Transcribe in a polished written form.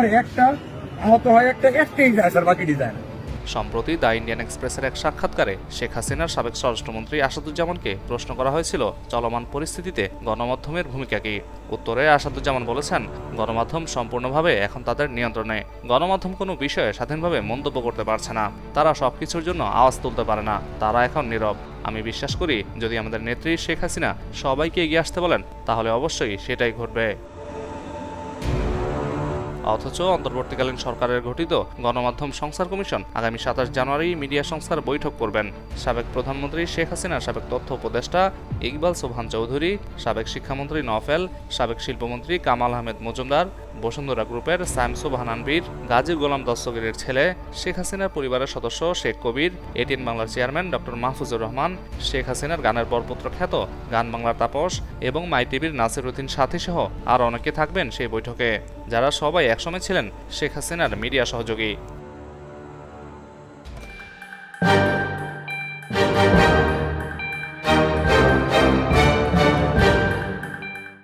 হয় একটা, আহত হয় একটা, একটাই যায় স্যার, বাকিটি যায় না। সম্প্রতি দ্য ইন্ডিয়ান এক্সপ্রেসের এক সাক্ষাৎকারে শেখ হাসিনার সাবেক স্বরাষ্ট্রমন্ত্রী আসাদুজ্জামানকে প্রশ্ন করা হয়েছিল চলমান পরিস্থিতিতে গণমাধ্যমের ভূমিকা কি। উত্তরে আসাদুজ্জামান বলেছেন, গণমাধ্যম সম্পূর্ণভাবে এখন তাদের নিয়ন্ত্রণে। গণমাধ্যম কোনো বিষয়ে স্বাধীনভাবে মন্তব্য করতে পারছে না, তারা সবকিছুর জন্য আওয়াজ তুলতে পারে না, তারা এখন নীরব। আমি বিশ্বাস করি যদি আমাদের নেত্রী শেখ হাসিনা সবাইকে এগিয়ে আসতে বলেন তাহলে অবশ্যই সেটাই ঘটবে। অথচ অন্তর্বর্তীকালীন সরকারের গঠিত গণমাধ্যম সংস্কার কমিশন আগামী ২৭ জানুয়ারি মিডিয়া সংস্কার বৈঠক করবেন। সাবেক প্রধানমন্ত্রী শেখ হাসিনার সাবেক তথ্য উপদেষ্টা ইকবাল সোবহান চৌধুরী, সাবেক শিক্ষামন্ত্রী নওফেল, সাবেক শিল্পমন্ত্রী কামাল আহমেদ মজুমদার, বসুন্ধরা গ্রুপের সায়েম সোবহান আনভীর, গাজী গোলাম দস্তগীরের ছেলে, শেখ হাসিনার পরিবারের সদস্য শেখ কবির, এটিএন বাংলার চেয়ারম্যান ডক্টর মাহফুজুর রহমান, শেখ হাসিনার গানের বরপুত্র খ্যাত গান বাংলার তাপস এবং মাই টিভির নাসির উদ্দিন সাথী সহ আর অনেকে থাকবেন সেই বৈঠকে, যারা সবাই একসময় ছিলেন শেখ হাসিনার মিডিয়া সহযোগী।